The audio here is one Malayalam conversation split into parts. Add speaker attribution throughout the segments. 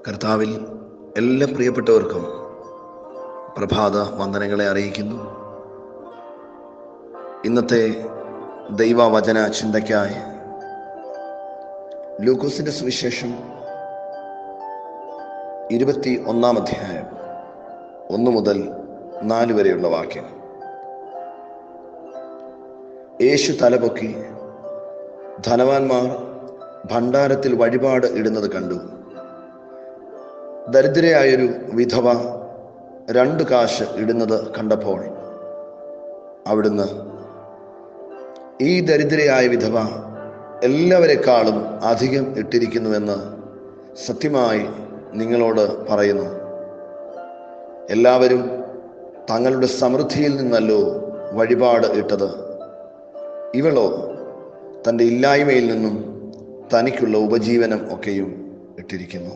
Speaker 1: കർത്താവിൽ എല്ലാ പ്രിയപ്പെട്ടവർക്കും പ്രഭാത വന്ദനങ്ങളെ അറിയിക്കുന്നു. ഇന്നത്തെ ദൈവവചന ചിന്തയ്ക്കായി ലൂക്കോസിന്റെ സുവിശേഷം 21 അധ്യായം 1 മുതൽ 4 വരെയുള്ള വാക്യം. യേശു തലപൊക്കി ധനവാന്മാർ ഭണ്ഡാരത്തിൽ വഴിപാട് ഇടുന്നത് കണ്ടു. ദരിദ്രയായൊരു വിധവ 2 കാശ് ഇടുന്നത് കണ്ടപ്പോൾ അവിടുന്ന്, ഈ ദരിദ്രയായ വിധവ എല്ലാവരെക്കാളും അധികം ഇട്ടിരിക്കുന്നുവെന്ന് സത്യമായി നിങ്ങളോട് പറയുന്നു. എല്ലാവരും തങ്ങളുടെ സമൃദ്ധിയിൽ നിന്നല്ലോ വഴിപാട് ഇട്ടത്. ഇവളോ തൻ്റെ ഇല്ലായ്മയിൽ നിന്നും തനിക്കുള്ള ഉപജീവനം ഒക്കെയും ഇട്ടിരിക്കുന്നു.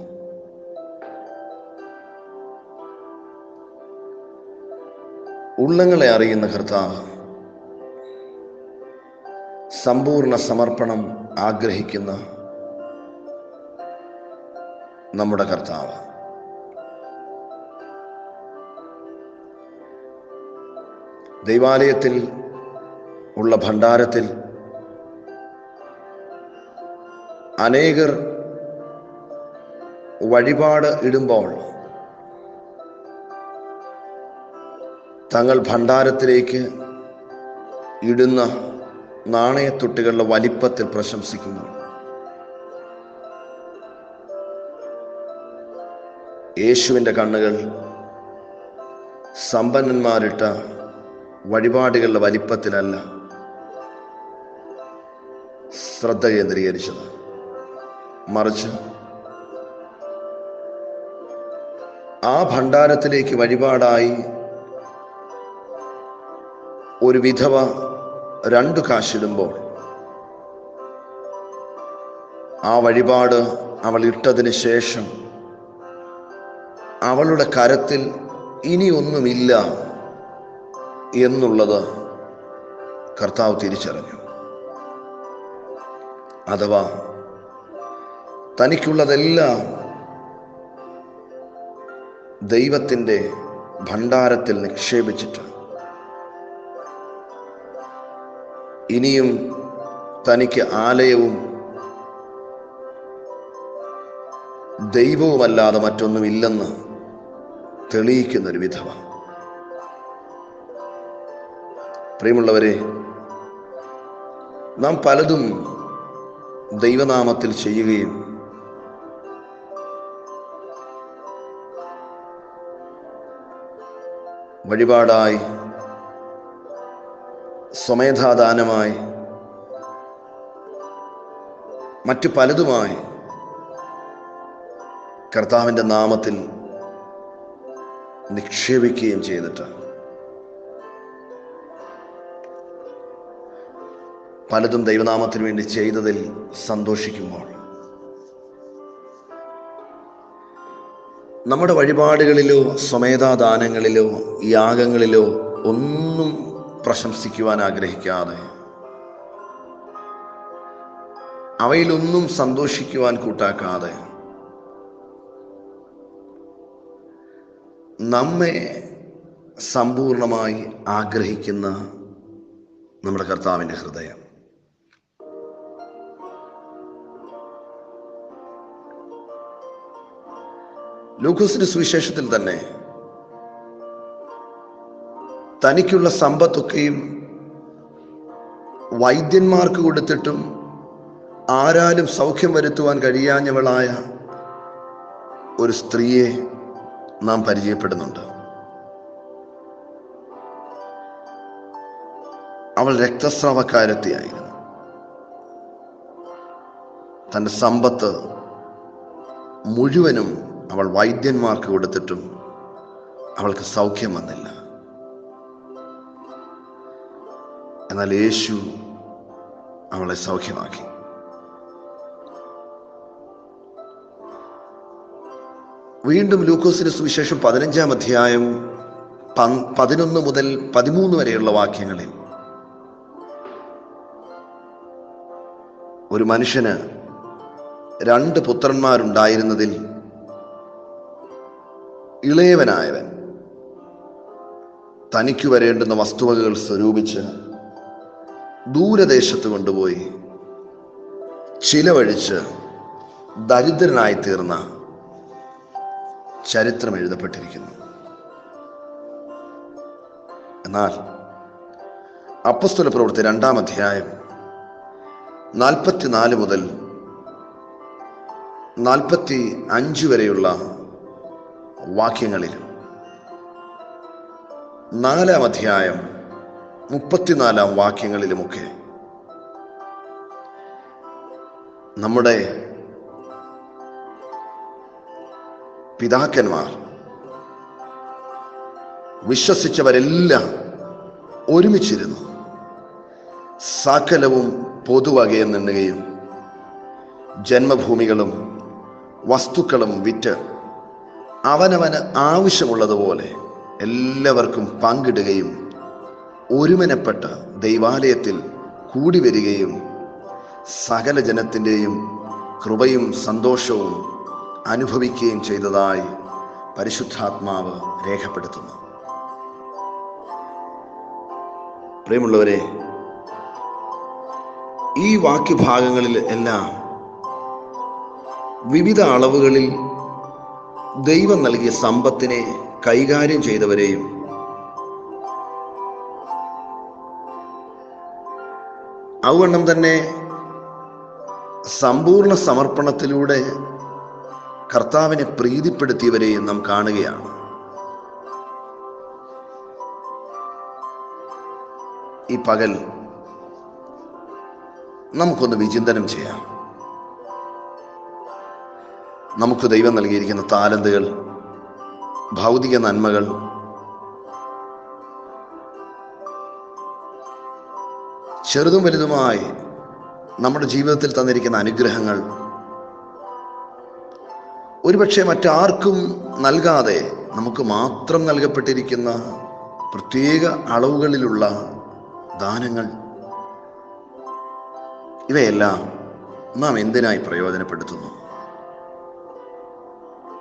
Speaker 1: ഉള്ളങ്ങളെ അറിയുന്ന കർത്താവ്, സമ്പൂർണ്ണ സമർപ്പണം ആഗ്രഹിക്കുന്ന നമ്മുടെ കർത്താവ്, ദൈവാലയത്തിൽ ഉള്ള ഭണ്ഡാരത്തിൽ അനേകർ വഴിപാട് ഇടുമ്പോൾ തങ്ങൾ ഭണ്ഡാരത്തിലേക്ക് ഇടുന്ന നാണയത്തുട്ടുകളുടെ വലിപ്പത്തിൽ പ്രശംസിക്കുന്നു. യേശുവിൻ്റെ കണ്ണുകൾ സമ്പന്നന്മാരിട്ട വഴിപാടുകളുടെ വലിപ്പത്തിലല്ല ശ്രദ്ധ കേന്ദ്രീകരിച്ചത്, മറിച്ച് ആ ഭണ്ഡാരത്തിലേക്ക് വഴിപാടായി ഒരു വിധവ 2 കാശിടുമ്പോൾ ആ വഴിപാട് അവൾ ഇട്ടതിന് ശേഷം അവളുടെ കരത്തിൽ ഇനി ഒന്നുമില്ല എന്നുള്ളത് കർത്താവ് തിരിച്ചറിഞ്ഞു. അഥവാ തനിക്കുള്ളതെല്ലാം ദൈവത്തിൻ്റെ ഭണ്ഡാരത്തിൽ നിക്ഷേപിച്ചിട്ട് ഇനിയും തനിക്ക് ആലയവും ദൈവവുമല്ലാതെ മറ്റൊന്നുമില്ലെന്ന് തെളിയിക്കുന്നൊരു വിധവ. പ്രിയമുള്ളവരെ, നാം പലതും ദൈവനാമത്തിൽ ചെയ്യുകയും വഴിപാടായി, സ്വമേധാദാനമായി, മറ്റു പലതുമായി കർത്താവിൻ്റെ നാമത്തിൽ നിക്ഷേപിക്കുകയും ചെയ്തിട്ട് പലതും ദൈവനാമത്തിന് വേണ്ടി ചെയ്തതിൽ സന്തോഷിക്കുമ്പോൾ നമ്മുടെ വഴിപാടുകളിലോ സ്വമേധാദാനങ്ങളിലോ യാഗങ്ങളിലോ ഒന്നും പ്രശംസിക്കുവാൻ ആഗ്രഹിക്കാതെ, അവയിലൊന്നും സന്തോഷിക്കുവാൻ കൂട്ടാക്കാതെ, നമ്മെ സമ്പൂർണമായി ആഗ്രഹിക്കുന്ന നമ്മുടെ കർത്താവിൻ്റെ ഹൃദയം, ലൂക്കോസിന്റെ സുവിശേഷത്തിൽ തന്നെ തനിക്കുള്ള സമ്പത്തൊക്കെയും വൈദ്യന്മാർക്ക് കൊടുത്തിട്ടും ആരാലും സൗഖ്യം വരുത്തുവാൻ കഴിയാഞ്ഞവളായ ഒരു സ്ത്രീയെ നാം പരിചയപ്പെടുന്നുണ്ട്. അവൾ രക്തസ്രാവക്കാരത്തിയായിരുന്നു. തൻ്റെ സമ്പത്ത് മുഴുവനും അവൾ വൈദ്യന്മാർക്ക് കൊടുത്തിട്ടും അവൾക്ക് സൗഖ്യം വന്നില്ല. എന്നാൽ യേശു അവളെ സൗഖ്യമാക്കി. വീണ്ടും ലൂക്കോസിന്റെ സുവിശേഷം 15 അധ്യായം 11 മുതൽ 13 വരെയുള്ള വാക്യങ്ങളിൽ ഒരു മനുഷ്യന് 2 പുത്രന്മാരുണ്ടായിരുന്നതിൽ ഇളയവനായവൻ തനിക്ക് വരേണ്ടുന്ന വസ്തുവകകൾ സ്വരൂപിച്ച് ദൂരദേശത്ത് കൊണ്ടുപോയി ചിലവഴിച്ച് ദരിദ്രനായി തീർന്ന ചരിത്രം എഴുതപ്പെട്ടിരിക്കുന്നു. എന്നാൽ അപ്പോസ്തല പ്രവൃത്തി 2-ാം അധ്യായം 44 മുതൽ 45 വരെയുള്ള വാക്യങ്ങളിലും 4-ാം അധ്യായം 34-ാം വാക്യങ്ങളിലുമൊക്കെ നമ്മുടെ പിതാക്കന്മാർ വിശ്വസിച്ചവരെല്ലാം ഒരുമിച്ചിരുന്നു സകലവും പൊതുവകയെന്നെണ്ണുകയും ജന്മഭൂമികളും വസ്തുക്കളും വിറ്റ് അവനവന് ആവശ്യമുള്ളതുപോലെ എല്ലാവർക്കും പങ്കിടുകയും ഒരുമനപ്പെട്ട് ദൈവാലയത്തിൽ കൂടി വരികയും സകല ജനത്തിൻ്റെയും കൃപയും സന്തോഷവും അനുഭവിക്കുകയും ചെയ്തതായി പരിശുദ്ധാത്മാവ് രേഖപ്പെടുത്തുന്നു. പ്രിയമുള്ളവരെ, ഈ വാക്യഭാഗങ്ങളിൽ എല്ലാം വിവിധ അളവുകളിൽ ദൈവം നൽകിയ സമ്പത്തിനെ കൈകാര്യം ചെയ്തവരെയും അതുവണ്ണം തന്നെ സമ്പൂർണ്ണ സമർപ്പണത്തിലൂടെ കർത്താവിനെ പ്രീതിപ്പെടുത്തിയവരെയും നാം കാണുകയാണ്. ഈ പകൽ നമുക്കൊന്ന് വിചിന്തനം ചെയ്യാം. നമുക്ക് ദൈവം നൽകിയിരിക്കുന്ന താലന്തുകൾ, ഭൗതിക നന്മകൾ, ചെറുതും വലുതുമായി നമ്മുടെ ജീവിതത്തിൽ തന്നിരിക്കുന്ന അനുഗ്രഹങ്ങൾ ഒരുപക്ഷെ മറ്റാർക്കും നൽകാതെ നമുക്ക് മാത്രം നൽകപ്പെട്ടിരിക്കുന്ന പ്രത്യേക അളവുകളിലുള്ള ദാനങ്ങൾ, ഇവയെല്ലാം നാം എന്തിനായി പ്രയോജനപ്പെടുത്തുന്നു?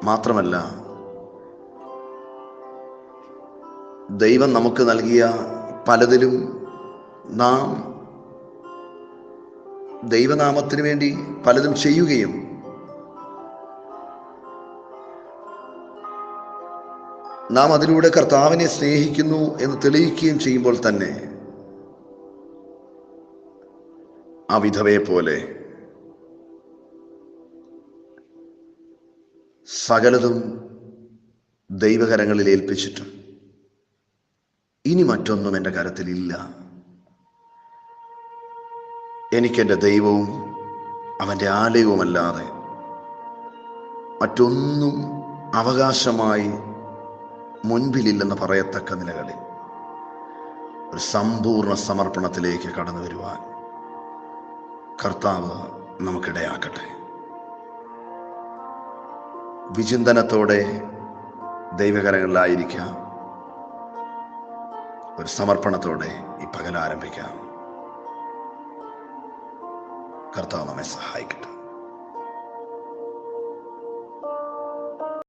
Speaker 1: മാത്രമല്ല, ദൈവം നമുക്ക് നൽകിയ പലതിലും നാം ദൈവനാമത്തിന് വേണ്ടി പലതും ചെയ്യുകയും നാം അതിലൂടെ കർത്താവിനെ സ്നേഹിക്കുന്നു എന്ന് തെളിയിക്കുകയും ചെയ്യുമ്പോൾ തന്നെ ആ വിധവയെ പോലെ സകലതും ദൈവകരങ്ങളിൽ ഏൽപ്പിച്ചിട്ടും ഇനി മറ്റൊന്നും എൻ്റെ കരത്തിലില്ല, എനിക്കെൻ്റെ ദൈവവും അവൻ്റെ ആലയവുമല്ലാതെ മറ്റൊന്നും അവകാശമായി മുൻപിലില്ലെന്ന് പറയത്തക്ക നിലകളിൽ ഒരു സമ്പൂർണ്ണ സമർപ്പണത്തിലേക്ക് കടന്നു വരുവാൻ കർത്താവ് നമുക്കിടയാക്കട്ടെ. വിചിന്തനത്തോടെ ദൈവകരങ്ങളിലായിരിക്കാം. ഒരു സമർപ്പണത്തോടെ ഈ പകൽ ആരംഭിക്കാം. കർത്താവ് നമ്മെ സഹായിക്കട്ടെ.